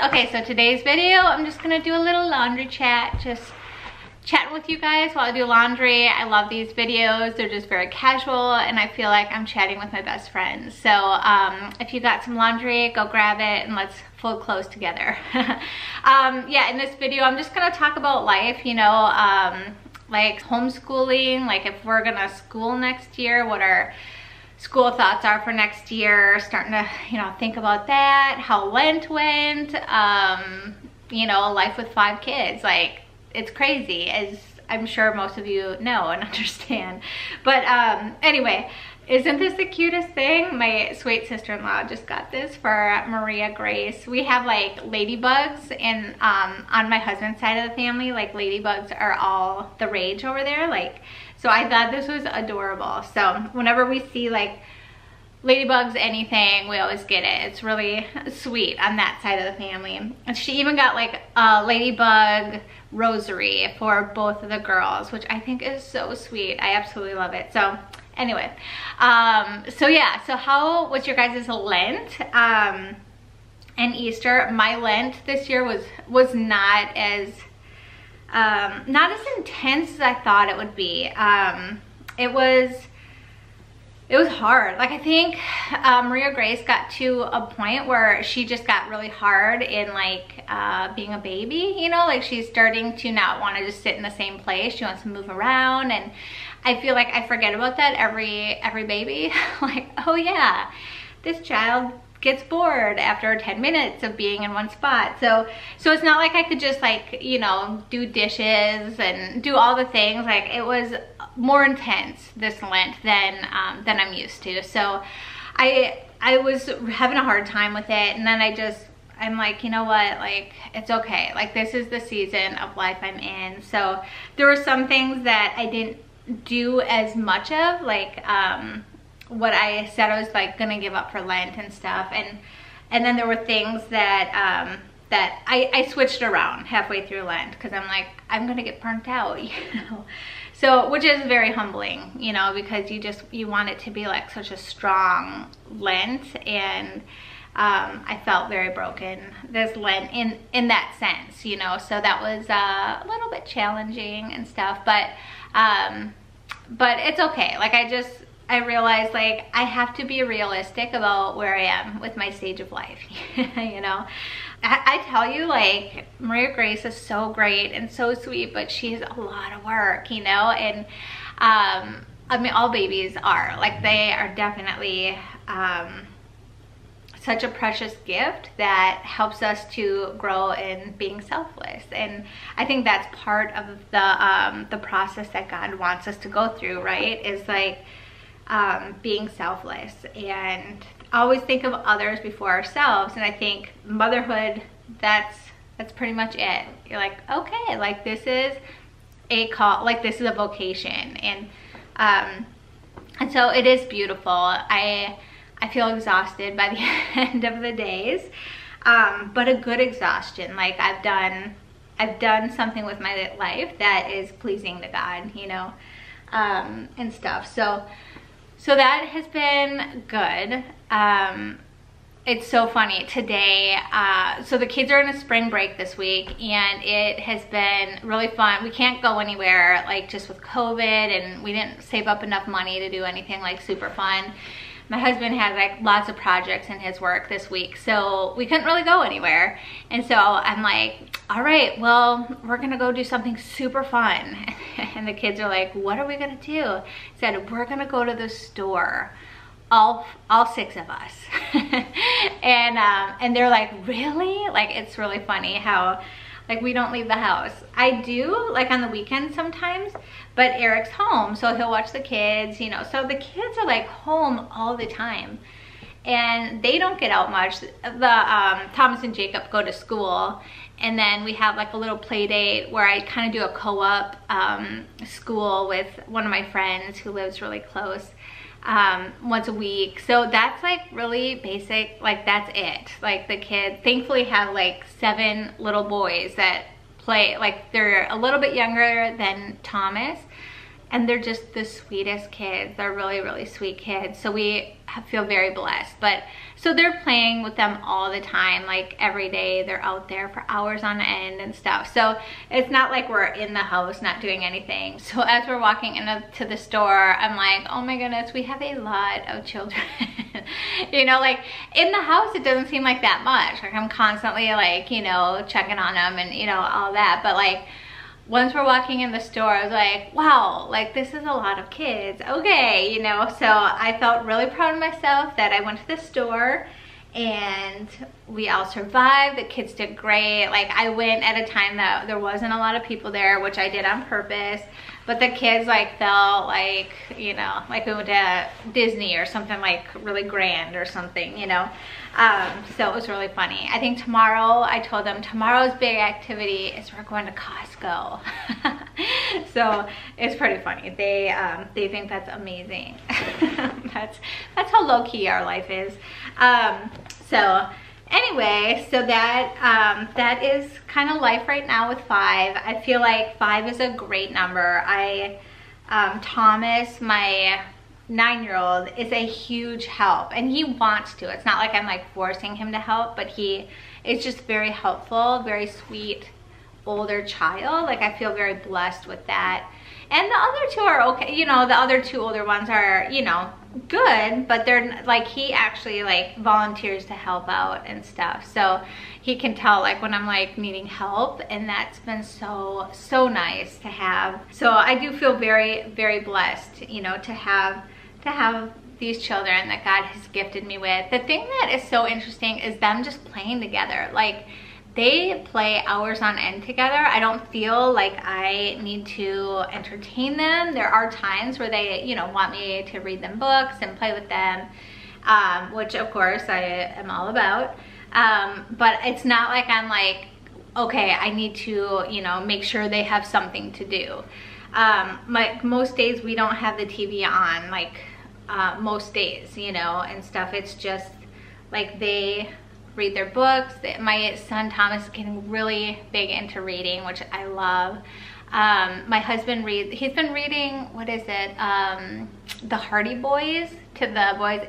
Okay, so today's video, I'm just gonna do a little laundry chat, just chatting with you guys while I do laundry. I love these videos. They're just very casual and I feel like I'm chatting with my best friends. So if you got some laundry, go grab it and let's fold clothes together. Yeah, in this video, I'm just gonna talk about life, you know, like homeschooling, like if we're gonna school next year, what our school thoughts are for next year, starting to, you know, think about that, how Lent went, you know, life with 5 kids, like it's crazy, as I'm sure most of you know and understand. But anyway, isn't this the cutest thing? My sweet sister-in-law just got this for Maria Grace. We have like ladybugs, and on my husband's side of the family, like ladybugs are all the rage over there. Like, so I thought this was adorable. So whenever we see like ladybugs, anything, we always get it. It's really sweet on that side of the family. And she even got like a ladybug rosary for both of the girls, which I think is so sweet. I absolutely love it. So anyway, so yeah, so how was your guys' Lent and Easter? My Lent this year was not as intense as I thought it would be. It was hard. Like, I think Maria Grace got to a point where she just got really hard in like being a baby, you know, like she's starting to not want to just sit in the same place. She wants to move around, and I feel like I forget about that every baby. Like, oh yeah, this child gets bored after 10 minutes of being in one spot. So it's not like I could just like, you know, do dishes and do all the things. Like, it was more intense this Lent than I'm used to. So I was having a hard time with it, and then I'm like, you know what, like, it's okay. Like, this is the season of life I'm in. So there were some things that I didn't do as much of, like what I said I was like gonna give up for Lent and stuff, and then there were things that that I switched around halfway through Lent, because I'm like, I'm gonna get burnt out, you know. So, which is very humbling, you know, because you want it to be like such a strong Lent, and I felt very broken this Lent in that sense, you know. So that was a little bit challenging and stuff, but it's okay. Like, I realized, like, I have to be realistic about where I am with my stage of life, you know. I tell you, like, Maria Grace is so great and so sweet, but she's a lot of work, you know. And I mean, all babies are, like, they are definitely such a precious gift that helps us to grow in being selfless. And I think that's part of the process that God wants us to go through, right? Is like being selfless and always think of others before ourselves. And I think motherhood, that's pretty much it. You're like, okay, like, this is a call, like, this is a vocation. And so it is beautiful. I feel exhausted by the end of the days, but a good exhaustion. Like, I've done something with my life that is pleasing to God, you know, and stuff. So that has been good. It's so funny today. So the kids are in a spring break this week, and it has been really fun. We can't go anywhere, like, just with COVID, and we didn't save up enough money to do anything like super fun. My husband had like lots of projects in his work this week, so we couldn't really go anywhere. And so I'm like, all right, well, we're gonna go do something super fun. And the kids are like, what are we gonna do? I said, we're gonna go to the store, all 6 of us. And they're like, really? Like, it's really funny how, like, we don't leave the house. I do, like, on the weekends sometimes, but Eric's home, so he'll watch the kids, you know. So the kids are like home all the time, and they don't get out much. Thomas and Jacob go to school, and then we have like a little play date where I kind of do a co-op school with one of my friends who lives really close, once a week. So that's like really basic, like, that's it. Like, the kids thankfully have like 7 little boys that play, like, they're a little bit younger than Thomas, and they're just the sweetest kids. They're really, really sweet kids. So we feel very blessed. But so they're playing with them all the time, like every day. They're out there for hours on end and stuff. So it's not like we're in the house not doing anything. So as we're walking into the store, I'm like, oh my goodness, we have a lot of children. You know, like in the house, it doesn't seem like that much. Like I'm constantly like, you know, checking on them and, you know, all that. But like, once we're walking in the store, I was like, wow, like this is a lot of kids. Okay, you know, so I felt really proud of myself that I went to the store and we all survived. The kids did great. Like I went at a time that there wasn't a lot of people there, which I did on purpose. But the kids like felt like, you know, like we went to Disney or something like really grand or something, you know. So it was really funny. I think tomorrow, I told them tomorrow's big activity is we're going to Costco. So it's pretty funny. They think that's amazing. that's how low key our life is. So anyway, so that is kind of life right now with 5. I feel like 5 is a great number. Thomas, my 9-year-old, is a huge help, and he wants to. It's not like I'm like forcing him to help, but he is just very helpful, very sweet older child. Like I feel very blessed with that. And the other 2 are okay. You know, the other 2 older ones are, you know, good, but they're like, he actually like volunteers to help out and stuff. So he can tell like when I'm like needing help, and that's been so nice to have. So I do feel very, very blessed, you know, to have these children that God has gifted me with. The thing that is so interesting is them just playing together. Like they play hours on end together. I don't feel like I need to entertain them. There are times where they, you know, want me to read them books and play with them, which of course I am all about. But it's not like I'm like, okay, I need to, you know, make sure they have something to do. Like most days we don't have the TV on, like most days, you know, and stuff. It's just like they read their books. My son Thomas is getting really big into reading, which I love. My husband he's been reading, what is it, the Hardy Boys to the boys.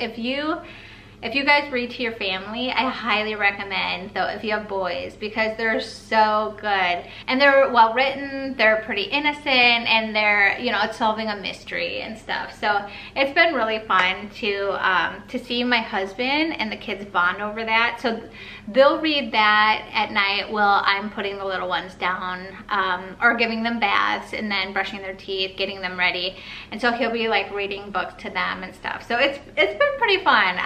If you guys read to your family, I highly recommend, though, if you have boys, because they're so good. And they're well written, they're pretty innocent, and they're, you know, it's solving a mystery and stuff. So it's been really fun to see my husband and the kids bond over that. So they'll read that at night while I'm putting the little ones down, or giving them baths and then brushing their teeth, getting them ready. And so he'll be like reading books to them and stuff. So it's been pretty fun.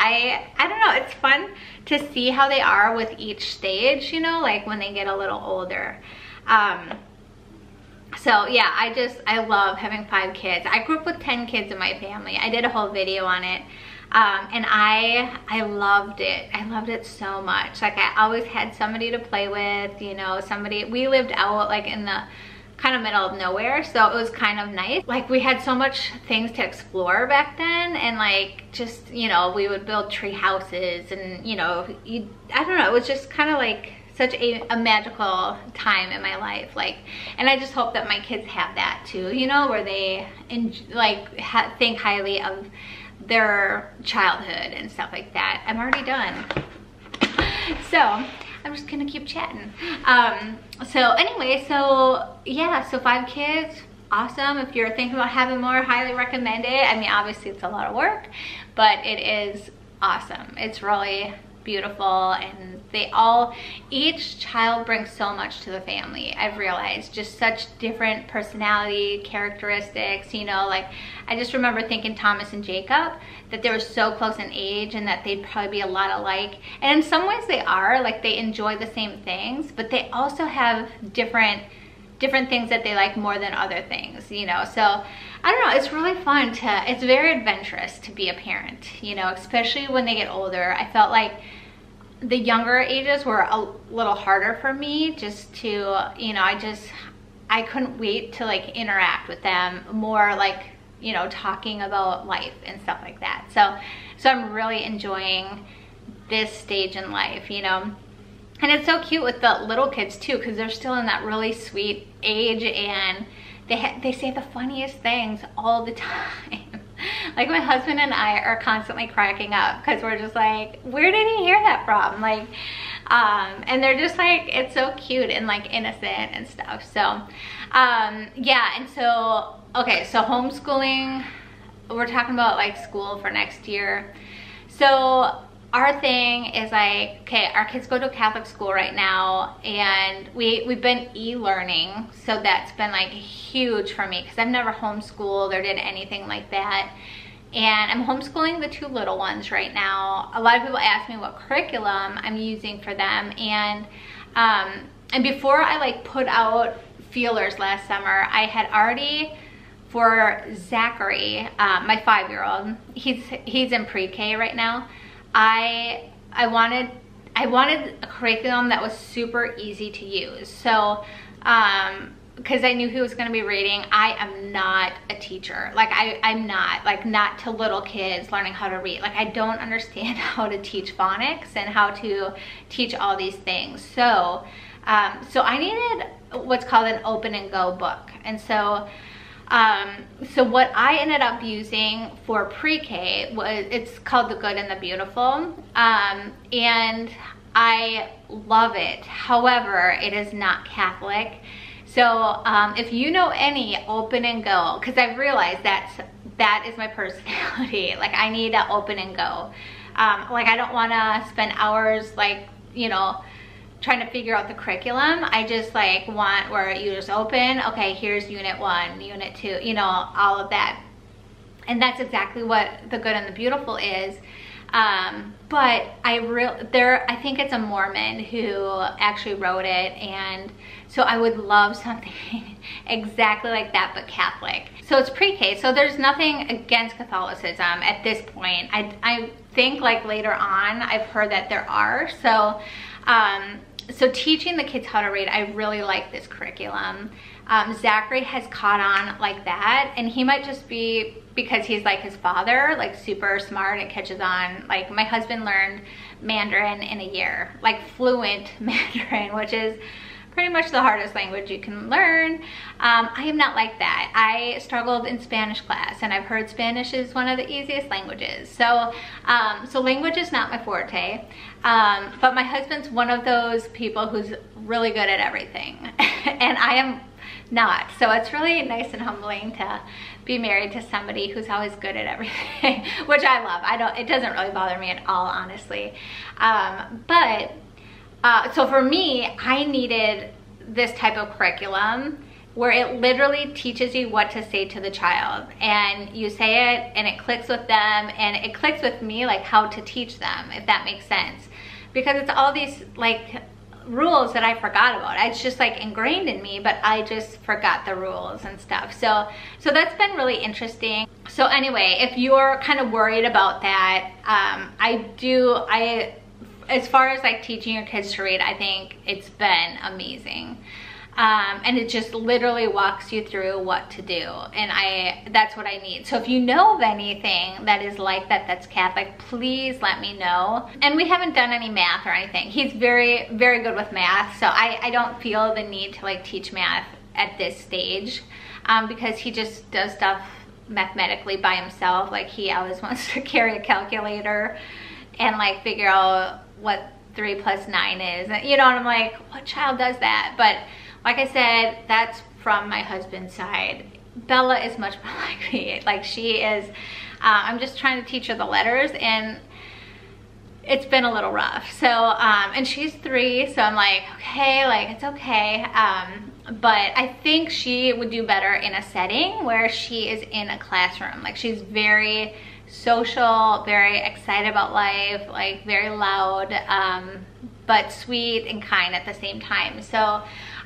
I don't know, it's fun to see how they are with each stage, you know, like when they get a little older. So yeah, I love having 5 kids. I grew up with 10 kids in my family. I did a whole video on it. And I loved it. I loved it so much. Like I always had somebody to play with, you know, we lived out like in the kind of middle of nowhere, so it was kind of nice. Like we had so much things to explore back then, and like just, you know, we would build tree houses, and you know, I don't know, it was just kind of like such a magical time in my life. Like, and I just hope that my kids have that too, you know, where they think highly of their childhood and stuff like that. I'm already done. So I'm just gonna keep chatting. So anyway, so yeah, so 5 kids, awesome. If you're thinking about having more, highly recommend it. I mean, obviously it's a lot of work, but it is awesome. It's really beautiful, and each child brings so much to the family. I've realized just such different personality characteristics, you know. Like I just remember thinking Thomas and Jacob, that they were so close in age and that they'd probably be a lot alike, and in some ways they are. Like they enjoy the same things, but they also have different things that they like more than other things, you know. So I don't know, it's really fun it's very adventurous to be a parent, you know, especially when they get older. I felt like the younger ages were a little harder for me, just to, you know, I couldn't wait to like interact with them more, like, you know, talking about life and stuff like that. So I'm really enjoying this stage in life, you know. And it's so cute with the little kids too, because they're still in that really sweet age, and they say the funniest things all the time. Like my husband and I are constantly cracking up because we're just like, where did he hear that from? Like, and they're just like, it's so cute and like innocent and stuff. So, yeah. And so, okay, so homeschooling, we're talking about like school for next year. So our thing is like, okay, our kids go to a Catholic school right now, and we've been e-learning, so that's been like huge for me because I've never homeschooled or did anything like that. And I'm homeschooling the 2 little ones right now. A lot of people ask me what curriculum I'm using for them, and before I like put out feelers last summer, I had already, for Zachary, my 5-year-old, he's in pre-K right now. I wanted a curriculum that was super easy to use. So, because I knew he was going to be reading. I am not a teacher. Like I'm not, like, not to little kids learning how to read. Like I don't understand how to teach phonics and how to teach all these things. So, so I needed what's called an open and go book. And so, so what I ended up using for pre-K was, it's called The Good and the Beautiful, and I love it. However, it is not Catholic. So if you know any open and go, because I've realized that is my personality. Like I need to open and go. Like I don't want to spend hours, like, you know, trying to figure out the curriculum. I just like want where you just open, okay, here's unit 1, unit 2, you know, all of that. And that's exactly what The Good and the Beautiful is. But I think it's a Mormon who actually wrote it, and so I would love something exactly like that, but Catholic. So it's pre-K, so there's nothing against Catholicism at this point. I think like later on, I've heard that there are. So, so teaching the kids how to read, I really like this curriculum. Zachary has caught on like that, and he might just be because he's like his father, like super smart and catches on. Like my husband learned Mandarin in a year, like fluent Mandarin, which is pretty much the hardest language you can learn. I am not like that. I struggled in Spanish class, and I've heard Spanish is one of the easiest languages. So, so language is not my forte. But my husband's one of those people who's really good at everything, and I am not. So it's really nice and humbling to be married to somebody who's always good at everything, which I love. It doesn't really bother me at all, honestly. So for me, I needed this type of curriculum where it literally teaches you what to say to the child, and you say it and it clicks with them, and it clicks with me, like how to teach them, if that makes sense. Because it's all these like rules that I forgot about. It's just like ingrained in me, but I just forgot the rules and stuff. So that's been really interesting. So anyway, if you're kind of worried about that, as far as like teaching your kids to read, I think it's been amazing. And it just literally walks you through what to do, and that's what I need. So if you know of anything that is like that, that's Catholic, please let me know. And we haven't done any math or anything. He's very, very good with math, so I don't feel the need to like teach math at this stage, because he just does stuff mathematically by himself. Like he always wants to carry a calculator and like figure out what 3 + 9 is, you know, and I'm like, what child does that? But like I said, that's from my husband's side. Bella is much more like me. Like she is, I'm just trying to teach her the letters, and it's been a little rough. So, and she's 3, so I'm like, okay, like it's okay. But I think she would do better in a setting where she is in a classroom. Like she's very social, very excited about life, like very loud, but sweet and kind at the same time. So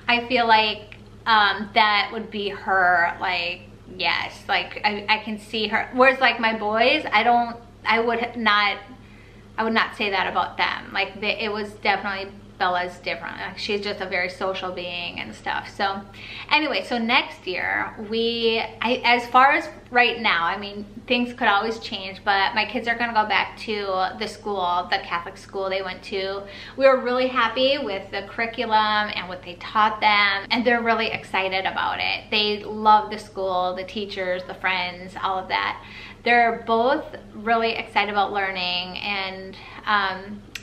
I feel like that would be her, like, yes, like I can see her. Whereas like my boys, I would not say that about them. Like it was definitely Bella's different. Like, she's just a very social being and stuff. So anyway, so next year as far as right now, I mean, things could always change, but my kids are gonna go back to the school, the Catholic school they went to. We were really happy with the curriculum and what they taught them, and they're really excited about it. They love the school, the teachers, the friends, all of that. They're both really excited about learning, and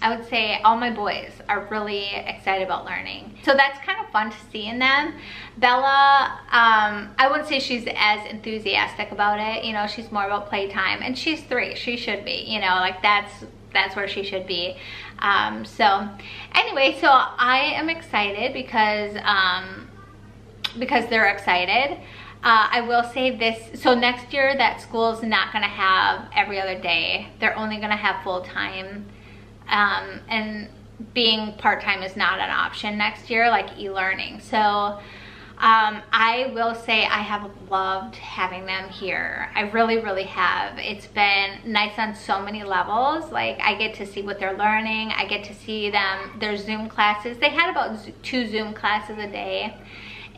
I would say all my boys are really excited about learning. So that's kind of fun to see in them. Bella, I wouldn't say she's as enthusiastic about it. You know, she's more about playtime, and she's 3. She should be, you know, like that's where she should be. So anyway, so I am excited because they're excited. I will say this, so next year that school's not gonna have every other day. They're only gonna have full-time, and being part-time is not an option next year, like e-learning. So I will say I have loved having them here. I really, really have. It's been nice on so many levels. Like, I get to see what they're learning. I get to see them, their Zoom classes. They had about 2 Zoom classes a day.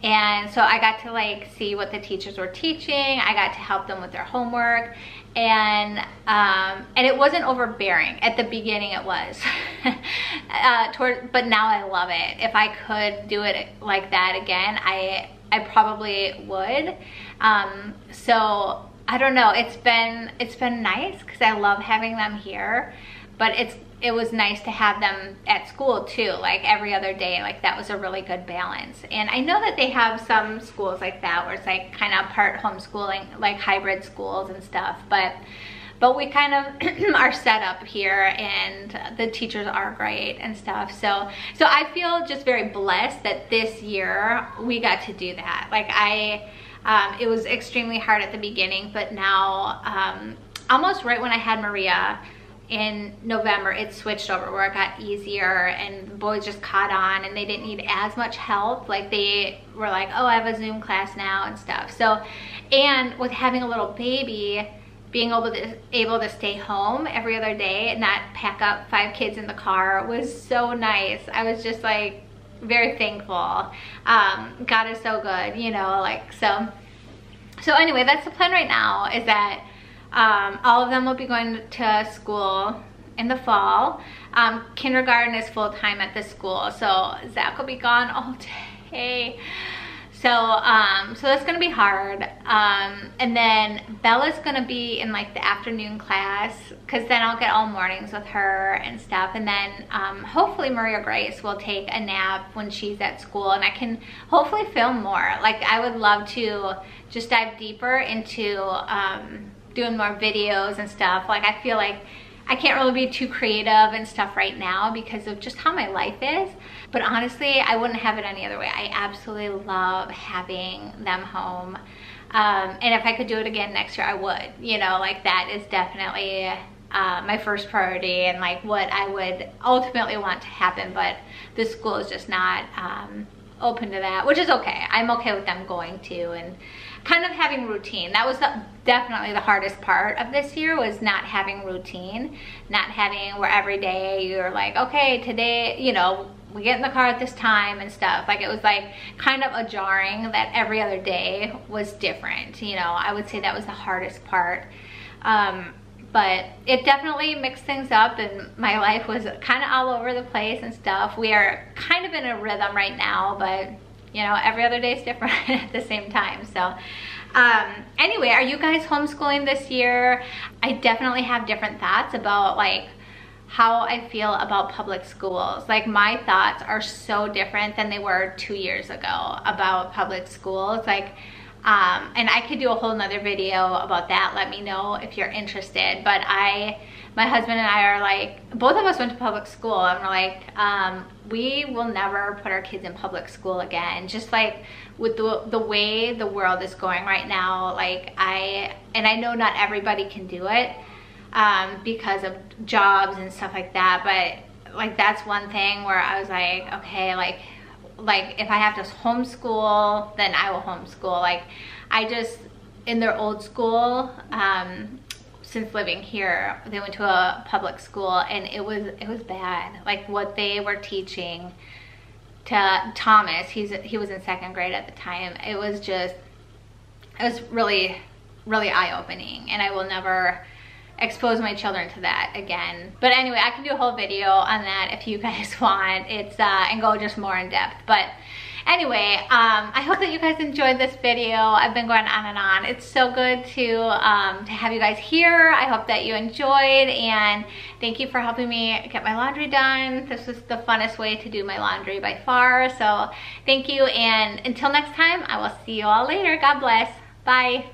And so I got to like see what the teachers were teaching. I got to help them with their homework, and it wasn't overbearing. At the beginning it was, but now I love it. If I could do it like that again, I probably would. So I don't know. It's been nice because I love having them here, but it was nice to have them at school too, like every other day. Like, that was a really good balance. And I know that they have some schools like that where it's like kind of part homeschooling, like hybrid schools and stuff, but we kind of are set up here, and the teachers are great and stuff. So I feel just very blessed that this year we got to do that. Like, it was extremely hard at the beginning, but now almost right when I had Maria in November, it switched over where it got easier, and the boys just caught on, and they didn't need as much help. Like, they were like, oh, I have a Zoom class now and stuff. So, and with having a little baby, being able to stay home every other day and not pack up 5 kids in the car was so nice. I was just like very thankful. God is so good, you know, like, so anyway, that's the plan right now, is that all of them will be going to school in the fall. Kindergarten is full-time at the school, so Zach will be gone all day. So that's gonna be hard. And then Bella's gonna be in like the afternoon class, because then I'll get all mornings with her and stuff. And then hopefully Maria Grace will take a nap when she's at school, and I can hopefully film more. Like, I would love to just dive deeper into doing more videos and stuff. Like, I feel like I can't really be too creative and stuff right now because of just how my life is. But honestly, I wouldn't have it any other way. I absolutely love having them home. And if I could do it again next year, I would. You know, like, that is definitely my first priority, and like what I would ultimately want to happen. But the school is just not open to that, which is okay. I'm okay with them going to, and kind of having routine. That was definitely the hardest part of this year, was not having routine, not having where every day you're like, okay, today, you know, we get in the car at this time and stuff. Like, it was like kind of a jarring that every other day was different. You know, I would say that was the hardest part. But it definitely mixed things up, and my life was kind of all over the place and stuff. We are kind of in a rhythm right now, but you know, every other day is different at the same time. So anyway, are you guys homeschooling this year? I definitely have different thoughts about like how I feel about public schools. Like, my thoughts are so different than they were 2 years ago about public schools. Like, and I could do a whole nother video about that. Let me know if you're interested. But my husband and I are like, both of us went to public school, and we're like, we will never put our kids in public school again. Just like with the way the world is going right now, like, I know not everybody can do it because of jobs and stuff like that, but like, that's one thing where I was like, okay, like if I have to homeschool, then I will homeschool. Like, I just, in their old school, since living here. They went to a public school, and it was bad. Like what they were teaching to Thomas, he was in 2nd grade at the time. It was really, really eye-opening, and I will never expose my children to that again. But anyway, I can do a whole video on that if you guys want. It's and go just more in depth. But anyway, I hope that you guys enjoyed this video. I've been going on and on. It's so good to have you guys here. I hope that you enjoyed, and thank you for helping me get my laundry done. This was the funnest way to do my laundry by far. So thank you, and until next time, I will see you all later. God bless. Bye.